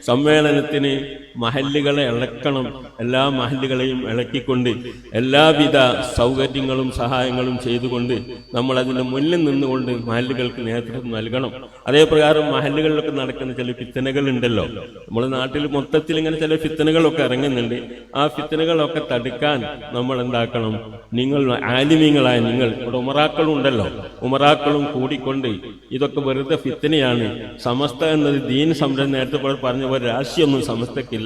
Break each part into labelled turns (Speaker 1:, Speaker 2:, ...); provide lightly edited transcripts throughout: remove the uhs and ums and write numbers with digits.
Speaker 1: സമ്മേളനത്തിന് മഹല്ലുകളെ ഇളക്കണം. എല്ലാ മഹല്ലുകളെയും ഇളക്കിക്കൊണ്ട് എല്ലാവിധ സൗകര്യങ്ങളും സഹായങ്ങളും ചെയ്തുകൊണ്ട് നമ്മൾ അതിൻ്റെ മുന്നിൽ നിന്നുകൊണ്ട് മഹല്ലുകൾക്ക് നേതൃത്വം നൽകണം. അതേപ്രകാരം മഹല്ലുകളിലൊക്കെ നടക്കുന്ന ചില ഫിത്തനകളുണ്ടല്ലോ, നമ്മുടെ നാട്ടിൽ മൊത്തത്തിൽ ഇങ്ങനെ ചില ഫിത്തനകളൊക്കെ ഇറങ്ങുന്നുണ്ട്. ആ ഫിത്തനകളൊക്കെ തടുക്കാൻ നമ്മൾ എന്താക്കണം? നിങ്ങൾ ആലിമീങ്ങളായ നിങ്ങൾ, ഇവിടെ ഉമറാക്കളും ഉണ്ടല്ലോ, ഉമറാക്കളും കൂടിക്കൊണ്ട് ഇതൊക്കെ വെറുതെ ഫിത്തനയാണ്, സമസ്ത എന്നത് ദീൻ സംരംഭം നേരത്തെ പറഞ്ഞ പോലെ രാശിയൊന്നും സമസ്തക്കില്ല,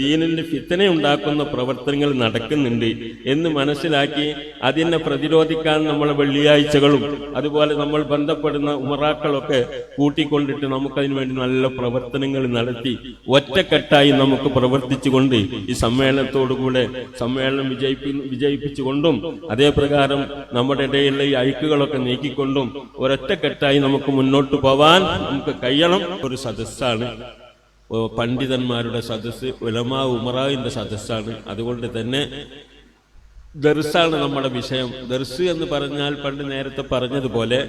Speaker 1: ദീനിന്റെ ഫിത്തന ഉണ്ടാക്കുന്ന പ്രവർത്തനങ്ങൾ നടക്കുന്നുണ്ട് എന്ന് മനസ്സിലാക്കി അതിനെ പ്രതിരോധിക്കാൻ നമ്മളെ വെള്ളിയാഴ്ചകളും അതുപോലെ നമ്മൾ ബന്ധപ്പെടുന്ന ഉമറാക്കളൊക്കെ കൂട്ടിക്കൊണ്ടിട്ട് നമുക്കതിനു വേണ്ടി നല്ല പ്രവർത്തനങ്ങൾ നടത്തി ഒറ്റക്കെട്ടായി നമുക്ക് പ്രവർത്തിച്ചുകൊണ്ട് ഈ സമ്മേളനത്തോടുകൂടെ സമ്മേളനം വിജയിപ്പിച്ചുകൊണ്ടും അതേപ്രകാരം നമ്മുടെ ഇടയിലുള്ള ഈ അഴുക്കുകളൊക്കെ നീക്കിക്കൊണ്ടും ഒരൊറ്റക്കെട്ടായി നമുക്ക് മുന്നോട്ട് പോവാൻ നമുക്ക് കഴിയണം. ഒരു സദസ്സാണ്, പണ്ഡിതന്മാരുടെ സദസ്സ്, ഉലമാ ഉമറാവിന്റെ സദസ്സാണ്. അതുകൊണ്ട് തന്നെ ദർസാണ് നമ്മുടെ വിഷയം. ദർസ് എന്ന് പറഞ്ഞാൽ പണ്ട് നേരത്തെ പറഞ്ഞതുപോലെ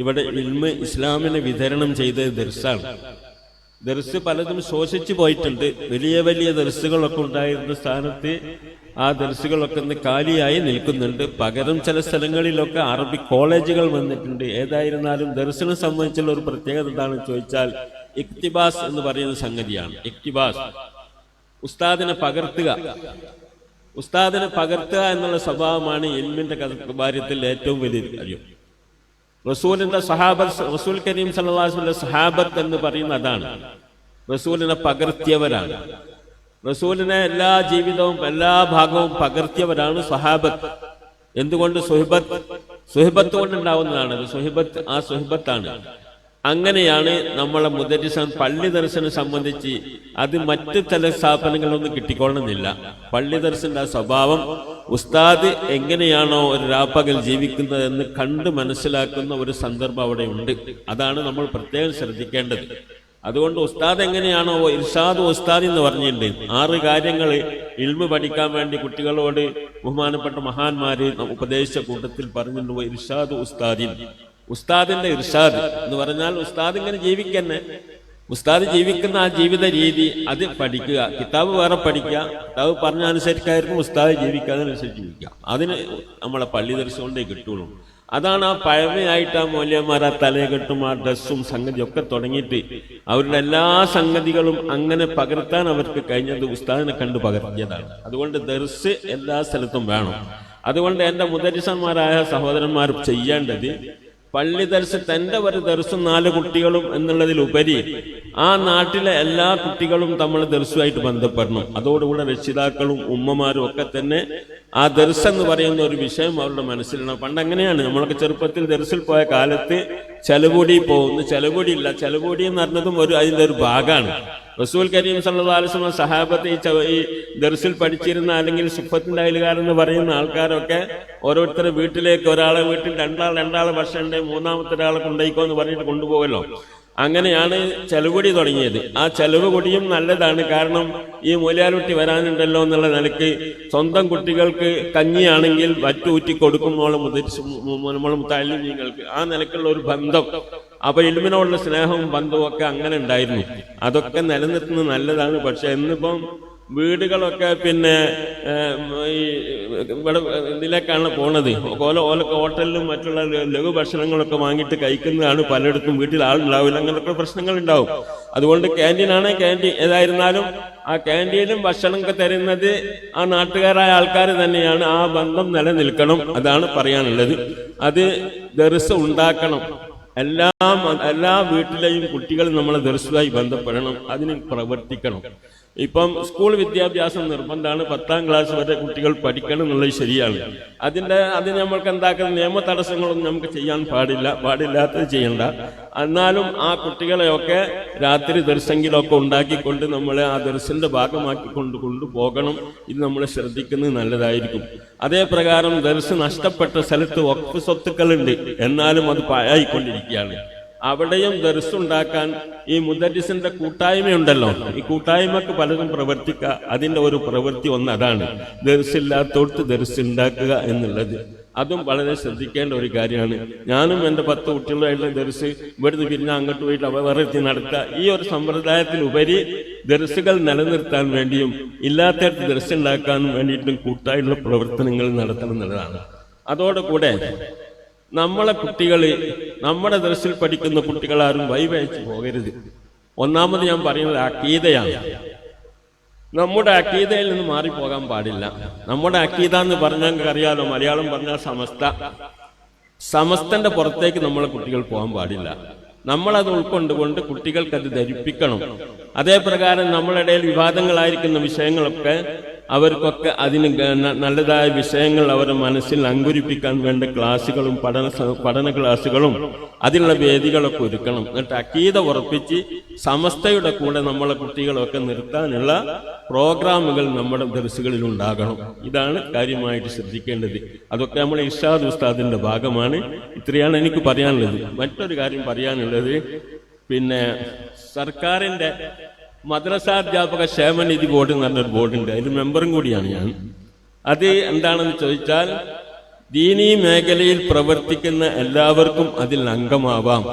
Speaker 1: ഇവിടെ ഇൽമ് ഇസ്ലാമിനെ വിതരണം ചെയ്തത് ദർസാണ്. ദർസ് പലതും ശോഷിച്ചു പോയിട്ടുണ്ട്. വലിയ വലിയ ദർസുകളൊക്കെ ഉണ്ടായിരുന്ന സ്ഥാനത്ത് ആ ദർസുകളൊക്കെ ഇന്ന് കാലിയായി നിൽക്കുന്നുണ്ട്. പകരം ചില സ്ഥലങ്ങളിലൊക്കെ അറബി കോളേജുകൾ വന്നിട്ടുണ്ട്. ഏതായിരുന്നാലും ദർസിനെ സംബന്ധിച്ചുള്ള ഒരു പ്രത്യേകത എന്താണെന്ന് ചോദിച്ചാൽ ഇക്തിബാസ് എന്ന് പറയുന്ന സംഗതിയാണ്. ഇക്തിബാസ്, ഉസ്താദിനെ പകർത്തുക. ഉസ്താദിനെ പകർത്തുക എന്നുള്ള സ്വഭാവമാണ് ഇൽമിന്റെ കാര്യത്തിൽ ഏറ്റവും വലിയ കാര്യം. റസൂലിന്റെ സഹാബത്ത്, റസൂൽ കരീം സല്ലല്ലാഹു അലൈഹി വസല്ലം സഹാബത്ത് എന്ന് പറയുന്ന അതാണ്. റസൂലിനെ പകർത്തിയവരാണ്. റസൂലിനെ എല്ലാ ജീവിതവും എല്ലാ ഭാഗവും പകർത്തിയവരാണ് സഹാബത്ത്. എന്തുകൊണ്ട്? സുഹബത്ത് കൊണ്ടുണ്ടാവുന്നതാണ്. സുഹബത്ത്, ആ സുഹബത്താണ്. അങ്ങനെയാണ് നമ്മളെ മുദരിസൻ പള്ളി ദർശനെ സംബന്ധിച്ച് അത് മറ്റു ചില സ്ഥാപനങ്ങളൊന്നും കിട്ടിക്കൊള്ളുന്നില്ല. പള്ളി ദർശന്റെ ആ സ്വഭാവം ഉസ്താദ് എങ്ങനെയാണോ ഒരു രാപ്പകൽ ജീവിക്കുന്നതെന്ന് കണ്ട് മനസ്സിലാക്കുന്ന ഒരു സന്ദർഭം അവിടെ ഉണ്ട്. അതാണ് നമ്മൾ പ്രത്യേകം ശ്രദ്ധിക്കേണ്ടത്. അതുകൊണ്ട് ഉസ്താദ് എങ്ങനെയാണോ, ഇർഷാദ് ഉസ്താദ് എന്ന് പറഞ്ഞിട്ടുണ്ട്. 6 കാര്യങ്ങൾ ഇൽമു പഠിക്കാൻ വേണ്ടി കുട്ടികളോട് ബഹുമാനപ്പെട്ട മഹാന്മാര് ഉപദേശിച്ച കൂട്ടത്തിൽ പറഞ്ഞിട്ടുണ്ട്. ഇർഷാദ് ഉസ്താദിൻ, ഉസ്താദിന്റെ ഇർഷാദ് എന്ന് പറഞ്ഞാൽ ഉസ്താദ് ഇങ്ങനെ ജീവിക്കന്നെ, ഉസ്താദ് ജീവിക്കുന്ന ആ ജീവിത രീതി അത് പഠിക്കുക. കിതാബ് വേറെ പഠിക്കുക, കിതാബ് പറഞ്ഞ അനുസരിക്കായിരുന്നു ഉസ്താദ് ജീവിക്കാതെ അനുസരിച്ച് ജീവിക്കുക. അതിന് നമ്മളെ പള്ളി ദർശനം കൊണ്ടേ കിട്ടുള്ളൂ. അതാണ് ആ പഴമയായിട്ട് ആ മൂല്യന്മാർ ആ തലയെക്കെട്ടും ആ ഡ്രസ്സും സംഗതിയൊക്കെ തുടങ്ങിയിട്ട് അവരുടെ എല്ലാ സംഗതികളും അങ്ങനെ പകർത്താൻ അവർക്ക് കഴിഞ്ഞത് ഉസ്താദിനെ കണ്ട് പകർത്തിയതാണ്. അതുകൊണ്ട് ദർസ് എല്ലാ സ്ഥലത്തും വേണം. അതുകൊണ്ട് എൻ്റെ മുദരിസന്മാരായ സഹോദരന്മാർ ചെയ്യേണ്ടത് പള്ളി ദർസ് തന്റെ ഒരു ദർസും 4 കുട്ടികളും എന്നുള്ളതിലുപരി ആ നാട്ടിലെ എല്ലാ കുട്ടികളും നമ്മൾ ദർസുമായിട്ട് ബന്ധപ്പെടണം. അതോടുകൂടെ രക്ഷിതാക്കളും ഉമ്മമാരും ഒക്കെ തന്നെ ആ ദർസ് എന്ന് പറയുന്ന ഒരു വിഷയം അവരുടെ മനസ്സിലാണ്. പണ്ട് അങ്ങനെയാണ്, നമ്മളൊക്കെ ചെറുപ്പത്തിൽ ദർസിൽ പോയ കാലത്ത് ചെലവൂടി പോകുന്നു. ചെലവൂടി ഇല്ല, ചെലവൂടി എന്ന് പറഞ്ഞതും അതിന്റെ ഒരു ഭാഗമാണ്. റസൂൽ കരീം സല്ലല്ലാഹു അലൈഹി വസല്ലം സഹാബത്ത് ഈ ദർസിൽ പഠിച്ചിരുന്ന അല്ലെങ്കിൽ സുഫത്തിന്റെ അയൽക്കാരെന്ന് പറയുന്ന ആൾക്കാരൊക്കെ ഓരോരുത്തരുടെ വീട്ടിലേക്ക്, ഒരാളെ വീട്ടിൽ രണ്ടാളെ ഭക്ഷണം, മൂന്നാമത്തെ ഒരാളെ കൊണ്ടുപോയിക്കോ എന്ന് പറഞ്ഞിട്ട് കൊണ്ടുപോകല്ലോ. അങ്ങനെയാണ് ചെലവുകൊടി തുടങ്ങിയത്. ആ ചെലവ് കൊടിയും നല്ലതാണ്. കാരണം ഈ മൂല്യാലുട്ടി വരാനുണ്ടല്ലോ എന്നുള്ള നിലയ്ക്ക് സ്വന്തം കുട്ടികൾക്ക് കഞ്ഞിയാണെങ്കിൽ വറ്റൂറ്റി കൊടുക്കും നമ്മളെ മുത്തഅല്ലിമീങ്ങൾക്ക്. ആ നിലക്കുള്ള ഒരു ബന്ധം, അപ്പൊ ഇൽമിനോടുള്ള സ്നേഹവും ബന്ധവും ഒക്കെ അങ്ങനെ ഉണ്ടായിരുന്നു. അതൊക്കെ നിലനിർത്തുന്നത് നല്ലതാണ്. പക്ഷെ ഇന്നിപ്പം വീടുകളൊക്കെ പിന്നെ ഇവിടെ ഇതിലേക്കാണ് പോണത്. ഹോട്ടലിലും മറ്റുള്ള ലഘു ഭക്ഷണങ്ങളൊക്കെ വാങ്ങിയിട്ട് കഴിക്കുന്നതാണ് പലയിടത്തും. വീട്ടിൽ ആളുണ്ടാവില്ല, അങ്ങനെയൊക്കെ പ്രശ്നങ്ങൾ ഉണ്ടാവും. അതുകൊണ്ട് ക്യാൻറ്റീനാണ് ക്യാൻറ്റീൻ. ഏതായിരുന്നാലും ആ ക്യാൻറ്റീനും ഭക്ഷണമൊക്കെ തരുന്നത് ആ നാട്ടുകാരായ ആൾക്കാർ തന്നെയാണ്. ആ ബന്ധം നിലനിൽക്കണം, അതാണ് പറയാനുള്ളത്. അത് ദർസ് ഉണ്ടാക്കണം. എല്ലാ വീട്ടിലെയും കുട്ടികൾ നമ്മളെ ദർസുമായി ബന്ധപ്പെടണം, അതിന് പ്രവർത്തിക്കണം. ഇപ്പം സ്കൂൾ വിദ്യാഭ്യാസം നിർബന്ധമാണ്. 10ാം ക്ലാസ് വരെ കുട്ടികൾ പഠിക്കണം എന്നുള്ളത് ശരിയാണ്. അതിന് നമ്മൾക്ക് എന്താക്കുന്ന നിയമ തടസ്സങ്ങളൊന്നും നമുക്ക് ചെയ്യാൻ പാടില്ലാത്തത് ചെയ്യണ്ട. എന്നാലും ആ കുട്ടികളെയൊക്കെ രാത്രി ദർശെങ്കിലൊക്കെ ഉണ്ടാക്കിക്കൊണ്ട് നമ്മളെ ആ ദർശന്റെ ഭാഗമാക്കി കൊണ്ടുപോകണം. ഇത് നമ്മൾ ശ്രദ്ധിക്കുന്നത് നല്ലതായിരിക്കും. അതേ പ്രകാരം ദർസ് നഷ്ടപ്പെട്ട സ്ഥലത്ത് വഖഫ് സ്വത്തുക്കളുണ്ട്, എന്നാലും അത് പാഴായിക്കൊണ്ടിരിക്കുകയാണ്. അവിടെയും ദർസുണ്ടാക്കാൻ ഈ മുദരിസിന്റെ കൂട്ടായ്മയുണ്ടല്ലോ, ഈ കൂട്ടായ്മക്ക് പലതും പ്രവർത്തിക്കുക. അതിന്റെ ഒരു പ്രവൃത്തി ഒന്ന് അതാണ്, ദർസില്ലാത്തോടത്ത് ദർസ് ഉണ്ടാക്കുക എന്നുള്ളത്. അതും വളരെ ശ്രദ്ധിക്കേണ്ട ഒരു കാര്യമാണ്. ഞാനും എൻ്റെ 10 കുട്ടികളായിട്ടുള്ള ദർസ് ഇവിടുന്ന് പിന്നെ അങ്ങോട്ട് പോയിട്ട് അവരെത്തി നടത്തുക, ഈ ഒരു സമ്പ്രദായത്തിലുപരി ദർസുകൾ നിലനിർത്താൻ വേണ്ടിയും ഇല്ലാത്തടത്ത് ദർസ് ഉണ്ടാക്കാനും വേണ്ടിയിട്ടും കൂട്ടായിട്ടുള്ള പ്രവർത്തനങ്ങൾ നടത്തണം എന്നുള്ളതാണ്. അതോടുകൂടെ നമ്മളെ കുട്ടികൾ, നമ്മുടെ ദർസിൽ പഠിക്കുന്ന കുട്ടികളാരും വഴിവഴിച്ച് പോകരുത്. ഒന്നാമത് ഞാൻ പറയുന്നത് അഖീദയാണ്. നമ്മുടെ അഖീദയിൽ നിന്ന് മാറിപ്പോകാൻ പാടില്ല. നമ്മുടെ അഖീദ എന്ന് പറഞ്ഞാൽ അറിയാലോ, മലയാളം പറഞ്ഞാൽ സമസ്തന്റെ പുറത്തേക്ക് നമ്മളെ കുട്ടികൾ പോകാൻ പാടില്ല. നമ്മളത് ഉൾക്കൊണ്ടുകൊണ്ട് കുട്ടികൾക്ക് അത് ധരിപ്പിക്കണം. അതേ പ്രകാരം നമ്മളുടെ ഇടയിൽ വിവാദങ്ങളായിരിക്കുന്ന വിഷയങ്ങളൊക്കെ അവർക്കൊക്കെ അതിന് നല്ലതായ വിഷയങ്ങൾ അവരുടെ മനസ്സിൽ അങ്കുരിപ്പിക്കാൻ വേണ്ട ക്ലാസ്സുകളും പഠന ക്ലാസ്സുകളും അതിനുള്ള വേദികളൊക്കെ ഒരുക്കണം. എന്നിട്ട് അഖീദ ഉറപ്പിച്ച് സമസ്തയുടെ കൂടെ നമ്മളെ കുട്ടികളൊക്കെ നിർത്താനുള്ള പ്രോഗ്രാമുകൾ നമ്മുടെ ദർസുകളിൽ ഉണ്ടാകണം. ഇതാണ് കാര്യമായിട്ട് ശ്രദ്ധിക്കേണ്ടത്. അതൊക്കെ നമ്മൾ ഇർഷാദ് ഉസ്താദിന്റെ ഭാഗമാണ്. ഇത്രയാണ് എനിക്ക് പറയാനുള്ളത്. മറ്റൊരു കാര്യം പറയാനുള്ളത്, പിന്നെ സർക്കാരിന്റെ മദ്രസാധ്യാപക ക്ഷേമനിധി ബോർഡ് എന്ന് പറഞ്ഞൊരു ബോർഡുണ്ട്. അതിൽ മെമ്പറും കൂടിയാണ് ഞാൻ. അത് എന്താണെന്ന് ചോദിച്ചാൽ, ദീനീ മേഖലയിൽ പ്രവർത്തിക്കുന്ന എല്ലാവർക്കും അതിൽ അംഗമാവാം.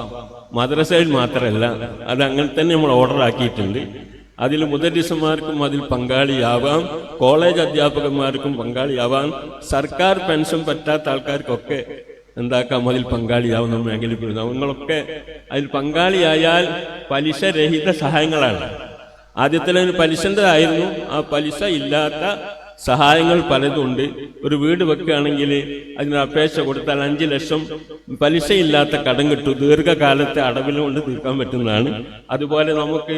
Speaker 1: മദ്രസയിൽ മാത്രമല്ല, അത് അങ്ങനെ തന്നെ നമ്മൾ ഓർഡർ ആക്കിയിട്ടുണ്ട്. അതിൽ മുദരിസുമാർക്കും അതിൽ പങ്കാളിയാവാം, കോളേജ് അധ്യാപകന്മാർക്കും പങ്കാളിയാവാം, സർക്കാർ പെൻഷൻ പറ്റാത്ത ആൾക്കാർക്കൊക്കെ എന്താക്കാം അതിൽ പങ്കാളിയാവുന്ന മേഖലയിൽ നിങ്ങളൊക്കെ അതിൽ പങ്കാളിയായാൽ പലിശരഹിത സഹായങ്ങളാണ്. ആദ്യത്തിൽ പലിശൻ്റെതായിരുന്നു. ആ പലിശ ഇല്ലാത്ത സഹായങ്ങൾ പലതുണ്ട്. ഒരു വീട് വെക്കുകയാണെങ്കിൽ അതിന് അപേക്ഷ കൊടുത്താൽ 5 ലക്ഷം പലിശയില്ലാത്ത കടം കിട്ടും. ദീർഘകാലത്തെ അടവിൽ കൊണ്ട് തീർക്കാൻ പറ്റുന്നതാണ്. അതുപോലെ നമുക്ക്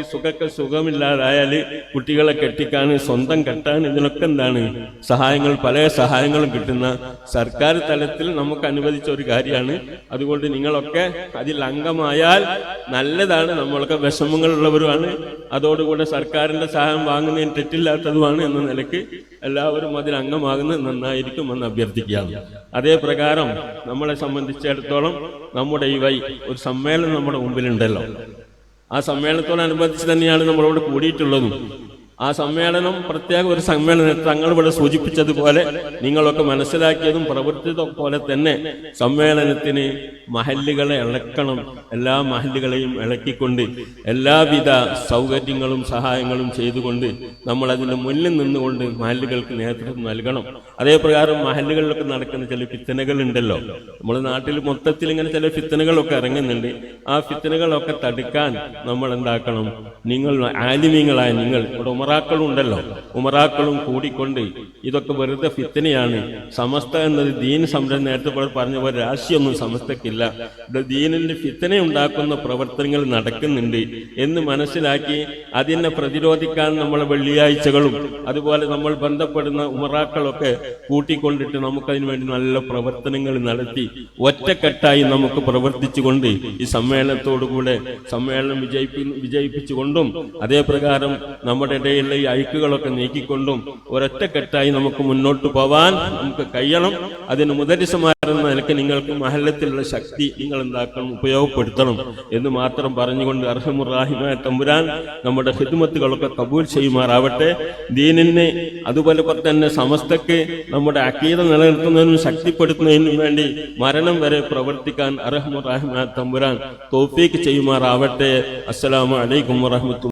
Speaker 1: സുഖമില്ലാതായാൽ കുട്ടികളെ കെട്ടിക്കാൻ, സ്വന്തം കെട്ടാൻ, ഇതിനൊക്കെ എന്താണ് സഹായങ്ങൾ, പല സഹായങ്ങളും കിട്ടുന്ന സർക്കാർ തലത്തിൽ നമുക്ക് അനുവദിച്ച ഒരു കാര്യമാണ്. അതുകൊണ്ട് നിങ്ങളൊക്കെ അതിൽ അംഗമായാൽ നല്ലതാണ്. നമ്മളൊക്കെ വിഷമങ്ങളുള്ളവരുമാണ്. അതോടുകൂടെ സർക്കാരിന്റെ സഹായം വാങ്ങുന്നതിന് തെറ്റില്ലാത്തതുമാണ് എന്ന നിലയ്ക്ക് എല്ലാവരും അതിൽ അംഗമാകുന്നത് നന്നായിരിക്കും എന്ന് അഭ്യർത്ഥിക്കുകയാണ്. അതേ പ്രകാരം നമ്മളെ സംബന്ധിച്ചിടത്തോളം നമ്മുടെ ഈ ഒരു സമ്മേളനം നമ്മുടെ മുമ്പിലുണ്ടല്ലോ. ആ സമ്മേളനത്തോടനുബന്ധിച്ച് തന്നെയാണ് നമ്മളിവിടെ കൂടിയിട്ടുള്ളതും. ആ സമ്മേളനം പ്രത്യേക ഒരു സമ്മേളനം തങ്ങൾ ഇവിടെ സൂചിപ്പിച്ചതുപോലെ നിങ്ങളൊക്കെ മനസ്സിലാക്കിയതും പ്രവർത്തിച്ചതും പോലെ തന്നെ സമ്മേളനത്തിന് മഹല്ലുകളെ ഇളക്കണം. എല്ലാ മഹല്ലുകളെയും ഇളക്കിക്കൊണ്ട് എല്ലാവിധ സൗകര്യങ്ങളും സഹായങ്ങളും ചെയ്തുകൊണ്ട് നമ്മൾ അതിന്റെ മുന്നിൽ നിന്നുകൊണ്ട് മഹല്ലുകൾക്ക് നേതൃത്വം നൽകണം. അതേപ്രകാരം മഹല്ലുകളിലൊക്കെ നടക്കുന്ന ചില ഫിത്തനകൾ ഉണ്ടല്ലോ. നമ്മുടെ നാട്ടിൽ മൊത്തത്തിൽ ഇങ്ങനെ ചില ഫിത്തനകളൊക്കെ ഇറങ്ങുന്നുണ്ട്. ആ ഫിത്തനകളൊക്കെ തടുക്കാൻ നമ്മൾ എന്താക്കണം? നിങ്ങൾ ആലിമീങ്ങളായ നിങ്ങൾ ഇവിടെ ഉമറാക്കളും ഉണ്ടല്ലോ, ഉമറാക്കളും കൂടിക്കൊണ്ട് ഇതൊക്കെ വെറുതെ ഫിത്തനയാണ്. സമസ്ത എന്നത് ദീൻ സംരംഭം നേരത്തെ പറഞ്ഞ പോലെ രാശിയൊന്നും സമസ്തക്കില്ല. ദീനിന്റെ ഫിത്തന ഉണ്ടാക്കുന്ന പ്രവർത്തനങ്ങൾ നടക്കുന്നുണ്ട് എന്ന് മനസ്സിലാക്കി അതിനെ പ്രതിരോധിക്കാൻ നമ്മളെ വെള്ളിയാഴ്ചകളും അതുപോലെ നമ്മൾ ബന്ധപ്പെടുന്ന ഉമറാക്കളൊക്കെ കൂട്ടിക്കൊണ്ടിട്ട് നമുക്കതിനു വേണ്ടി നല്ല പ്രവർത്തനങ്ങൾ നടത്തി ഒറ്റക്കെട്ടായി നമുക്ക് പ്രവർത്തിച്ചുകൊണ്ട് ഈ സമ്മേളനത്തോടുകൂടെ സമ്മേളനം വിജയിപ്പിച്ചുകൊണ്ടും അതേപ്രകാരം നമ്മുടെ ഇടയിലുള്ള ഈ അഴുക്കുകളൊക്കെ നീക്കിക്കൊണ്ടും ഒരൊറ്റക്കെട്ടായി നമുക്ക് മുന്നോട്ട് പോവാൻ നമുക്ക് കഴിയണം. അതിന് മുദരിസുമാരെന്ന നിലയ്ക്ക് നിങ്ങൾക്ക് മഹല്ലത്തിലുള്ള ശക്തി നിങ്ങൾ എന്താക്കണം, ഉപയോഗപ്പെടുത്തണം എന്ന് മാത്രം പറഞ്ഞുകൊണ്ട് അർഹമുർ റഹീമായ തമ്പുരാൻ നമ്മുടെ ഖിദ്മത്തുകളൊക്കെ കബൂൽ ചെയ്യുമാറാവട്ടെ. ദീനിനെ അതുപോലെ തന്നെ സമസ്തക്ക് നമ്മുടെ അഖീദ നിലനിർത്തുന്നതിനും ശക്തിപ്പെടുത്തുന്നതിനും വേണ്ടി മരണം വരെ പ്രവർത്തിക്കാൻ അർഹമുർ റഹീമായ തമ്പുരാൻ തൗഫീഖ് ചെയ്യുമാറാവട്ടെ. അസ്സലാമു അലൈക്കും വറഹ്മത്തുള്ളാഹി.